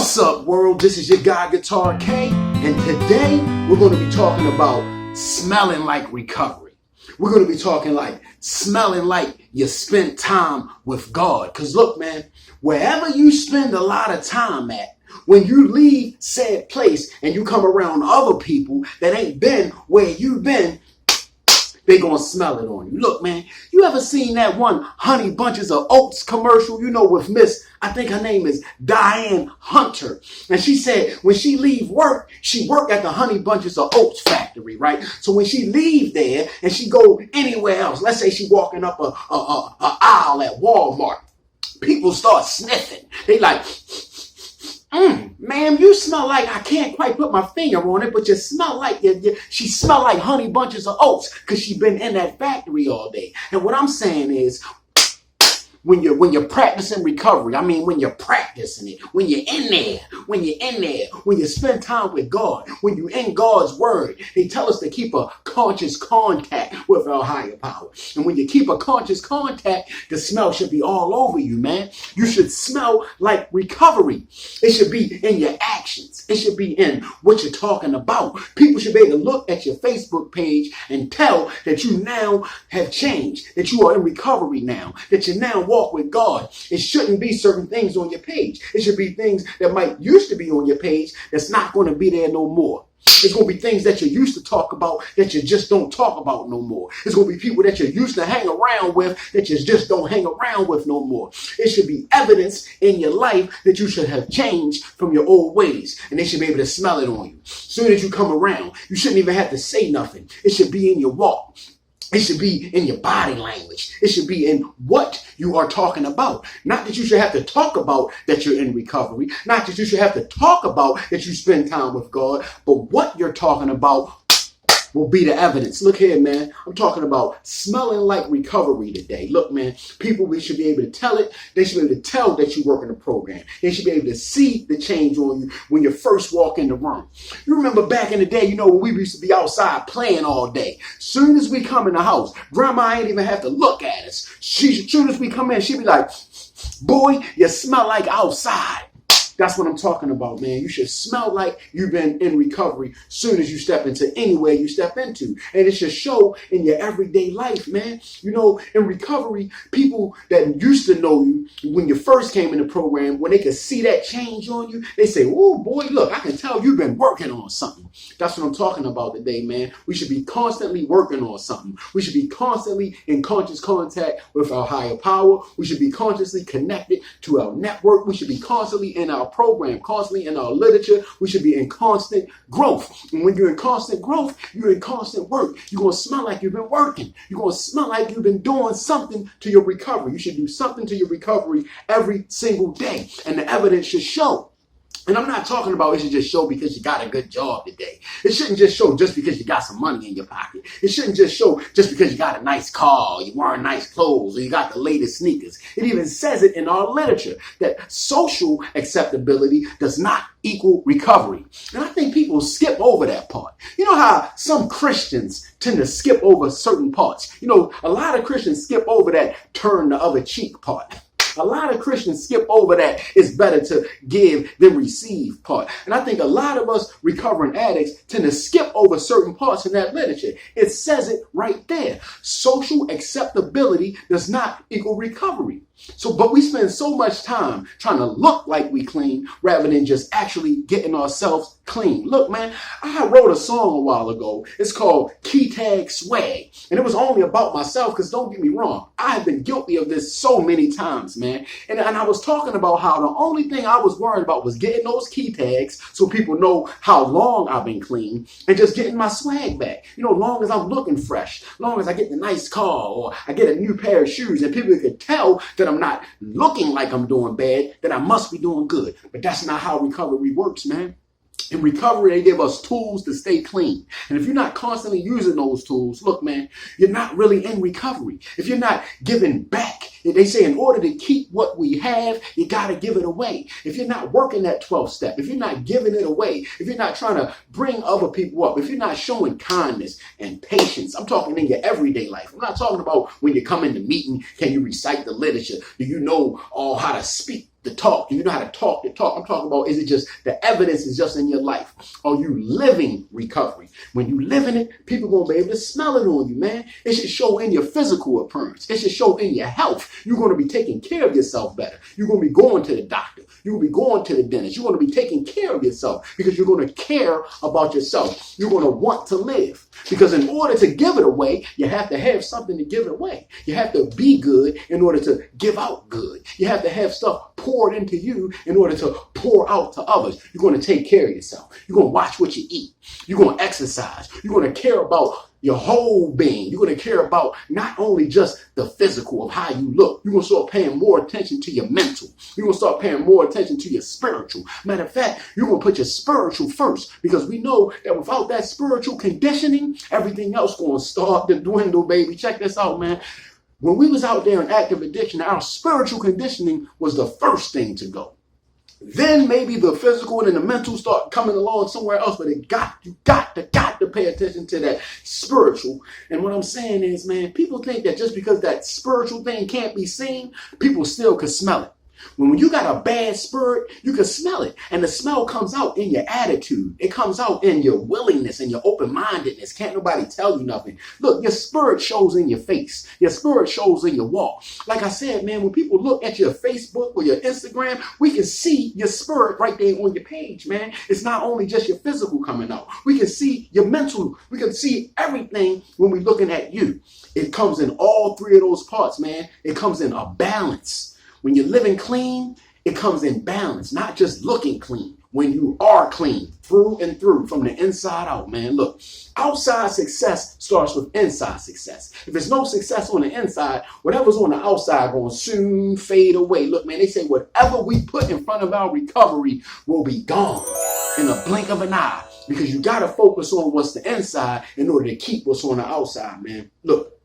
What's up, world? This is your guy, Guitar K, and today we're going to be talking about smelling like recovery. We're going to be talking like smelling like you spent time with God. Because look, man, wherever you spend a lot of time at, when you leave said place and you come around other people that ain't been where you've been, they gonna smell it on you. Look, man, you ever seen that one Honey Bunches of Oats commercial? You know, with Miss, I think her name is Diane Hunter. And she said when she leave work, she work at the Honey Bunches of Oats factory, right? So when she leave there and she go anywhere else, let's say she walking up a aisle at Walmart, people start sniffing. They like, ma'am, you smell like, I can't quite put my finger on it, but you smell like, she smell like Honey Bunches of Oats because she been in that factory all day. And what I'm saying is, when you're practicing recovery, I mean, when you're practicing it, when you're in there, when you spend time with God, when you're in God's word, they tell us to keep a conscious contact with our higher power. And when you keep a conscious contact, the smell should be all over you, man. You should smell like recovery. It should be in your actions. It should be in what you're talking about. People should be able to look at your Facebook page and tell that you now have changed, that you are in recovery now, that you now walk with God. It shouldn't be certain things on your page. It should be things that might used to be on your page that's not going to be there no more. It's going to be things that you used to talk about that you just don't talk about no more. It's going to be people that you used to hang around with that you just don't hang around with no more. It should be evidence in your life that you should have changed from your old ways, and they should be able to smell it on you. As soon as you come around, you shouldn't even have to say nothing. It should be in your walk. It should be in your body language. It should be in what you are talking about. Not that you should have to talk about that you're in recovery. Not that you should have to talk about that you spend time with God. But what you're talking about will be the evidence. Look here, man. I'm talking about smelling like recovery today. Look, man, we should be able to tell it. They should be able to tell that you work in a program. They should be able to see the change on you when you first walk in the room. You remember back in the day, when we used to be outside playing all day. Soon as we come in the house, grandma ain't even have to look at us. Soon as we come in, she'd be like, boy, you smell like outside. That's what I'm talking about, man. You should smell like you've been in recovery soon as you step into anywhere you step into. And it should show in your everyday life, man. In recovery, people that used to know you when you first came in the program, when they could see that change on you, they say, oh, boy, look, I can tell you've been working on something. That's what I'm talking about today, man. We should be constantly working on something. We should be constantly in conscious contact with our higher power. We should be consciously connected to our network. We should be constantly in our program, constantly in our literature. We should be in constant growth. And when you're in constant growth, you're in constant work. You're going to smell like you've been working. You're going to smell like you've been doing something to your recovery. You should do something to your recovery every single day. And the evidence should show. And I'm not talking about it should just show because you got a good job today. It shouldn't just show just because you got some money in your pocket. It shouldn't just show just because you got a nice car, you wearing nice clothes, or you got the latest sneakers. It even says it in our literature that social acceptability does not equal recovery. And I think people skip over that part. You know how some Christians tend to skip over certain parts. A lot of Christians skip over that turn the other cheek part. A lot of Christians skip over that it's better to give than receive part. And I think a lot of us recovering addicts tend to skip over certain parts in that literature. It says it right there. Social acceptability does not equal recovery. But we spend so much time trying to look like we clean rather than just actually getting ourselves clean. Look, man, I wrote a song a while ago. It's called Key Tag Swag. And it was only about myself because don't get me wrong, I have been guilty of this so many times, man. And I was talking about how the only thing I was worried about was getting those key tags so people know how long I've been clean and just getting my swag back. Long as I'm looking fresh, long as I get the nice car or I get a new pair of shoes and people could tell that I'm not looking like I'm doing bad, then I must be doing good. But that's not how recovery works, man. In recovery, they give us tools to stay clean. And if you're not constantly using those tools, look, man, you're not really in recovery. If you're not giving back They say in order to keep what we have, you got to give it away. If you're not working that 12th step, if you're not giving it away, if you're not trying to bring other people up, if you're not showing kindness and patience, I'm talking in your everyday life. I'm not talking about when you come in the meeting, can you recite the literature? Do you know how to speak? The talk, do you know how to talk the talk? I'm talking about, is it just the evidence is just in your life? Are you living recovery? When you live in it, people gonna be able to smell it on you, man. It should show in your physical appearance. It should show in your health. You're gonna be taking care of yourself better. You're gonna be going to the doctor. You're gonna be going to the dentist. You're gonna be taking care of yourself because you're gonna care about yourself. You're gonna want to live. Because in order to give it away, you have to have something to give it away. You have to be good in order to give out good. You have to have stuff poured into you in order to pour out to others. You're going to take care of yourself. You're going to watch what you eat. You're going to exercise. You're going to care about your whole being. You're going to care about not only just the physical of how you look. You're going to start paying more attention to your mental. You're going to start paying more attention to your spiritual. Matter of fact, you're going to put your spiritual first because we know that without that spiritual conditioning, everything else going to start to dwindle, baby. Check this out, man. When we was out there in active addiction, our spiritual conditioning was the first thing to go. Then maybe the physical and the mental start coming along somewhere else, but you got to pay attention to that spiritual. And what I'm saying is, man, people think that just because that spiritual thing can't be seen, people still can smell it. When you got a bad spirit, you can smell it. And the smell comes out in your attitude. It comes out in your willingness and your open-mindedness. Can't nobody tell you nothing. Look, your spirit shows in your face. Your spirit shows in your walk. Like I said, man, when people look at your Facebook or your Instagram, we can see your spirit right there on your page, man. It's not only just your physical coming out. We can see your mental. We can see everything when we're looking at you. It comes in all three of those parts, man. It comes in a balance. When you're living clean, it comes in balance, not just looking clean. When you are clean through and through, from the inside out, man. Look, outside success starts with inside success. If there's no success on the inside, whatever's on the outside going to soon fade away. Look, man, they say whatever we put in front of our recovery will be gone in a blink of an eye. Because you got to focus on what's the inside in order to keep what's on the outside, man. Look,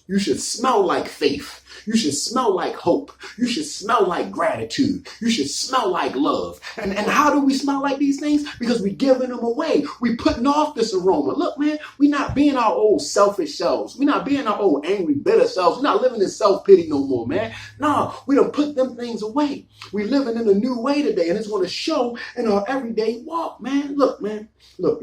you should smell like faith. You should smell like hope. You should smell like gratitude. You should smell like love. And how do we smell like these things? Because we're giving them away. We're putting off this aroma. Look, man, we're not being our old selfish selves. We're not being our old angry, bitter selves. We're not living in self-pity no more, man. No, we don't put them things away. We're living in a new way today, and it's going to show in our everyday walk, man. Look, man. Look.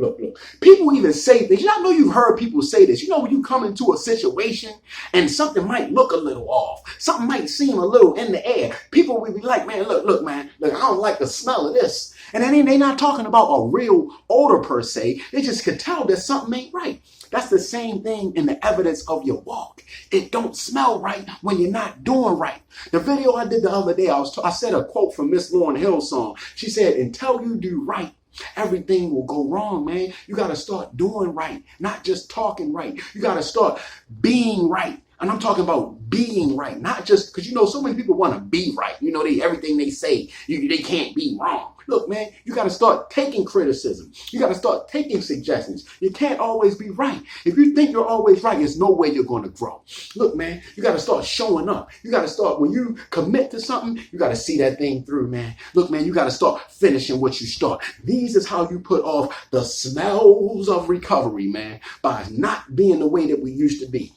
People even say things. I know you've heard people say this. You know, when you come into a situation and something might look a little off, something might seem a little in the air, people will be like, man, look, man, I don't like the smell of this. And then they're not talking about a real odor per se. They just could tell that something ain't right. That's the same thing in the evidence of your walk. It don't smell right when you're not doing right. The video I did the other day, I said a quote from Miss Lauryn Hill's song. She said, until you do right, everything will go wrong, man. You got to start doing right, not just talking right. You got to start being right. And I'm talking about being right, not just because, so many people want to be right. Everything they say, they can't be wrong. Look, man, you got to start taking criticism. You got to start taking suggestions. You can't always be right. If you think you're always right, there's no way you're going to grow. Look, man, you got to start showing up. You got to start, when you commit to something, you got to see that thing through, man. Look, man, you got to start finishing what you start. These is how you put off the smells of recovery, man, by not being the way that we used to be.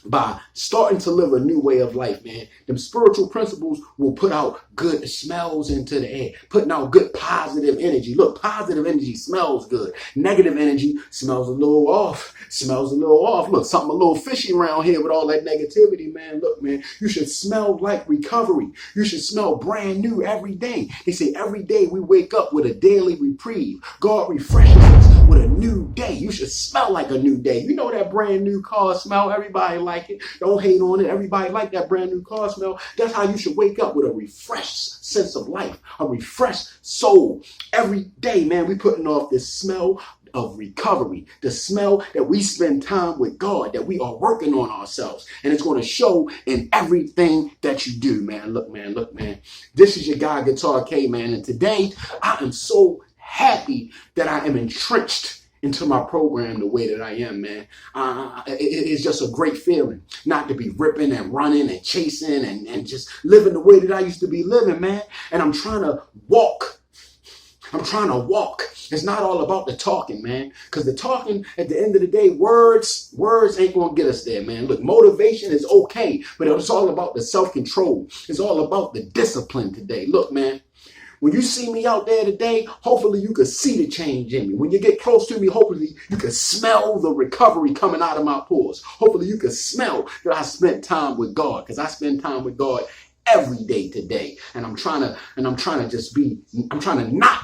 By starting to live a new way of life, man. Them spiritual principles will put out good smells into the air, putting out good positive energy. Look, positive energy smells good. Negative energy smells a little off. Look, something a little fishy around here with all that negativity, man. Look, man, you should smell like recovery. You should smell brand new every day. They say every day we wake up with a daily reprieve. God refreshes us with a new day. You should smell like a new day. You know that brand new car smell? Everybody like it. Don't hate on it. Everybody like that brand new car smell. That's how you should wake up, with a refreshed sense of life, a refreshed soul. Every day, man, we putting off this smell of recovery, the smell that we spend time with God, that we are working on ourselves. And it's going to show in everything that you do, man. Look, man. This is your guy, Guitar K, man. And today I am so happy that I am entrenched into my program the way that I am, man. It's just a great feeling not to be ripping and running and chasing and just living the way that I used to be living, man. And I'm trying to walk. I'm trying to walk. It's not all about the talking, man. Because the talking, at the end of the day, words ain't going to get us there, man. Look, motivation is okay, but it's all about the self-control. It's all about the discipline today. Look, man. When you see me out there today, hopefully you can see the change in me. When you get close to me, hopefully you can smell the recovery coming out of my pores. Hopefully you can smell that I spent time with God, because I spend time with God every day today. And I'm trying to not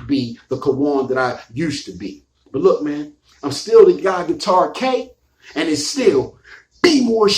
be the Kawan that I used to be. But look, man, I'm still the guy Guitar K, and it's still be more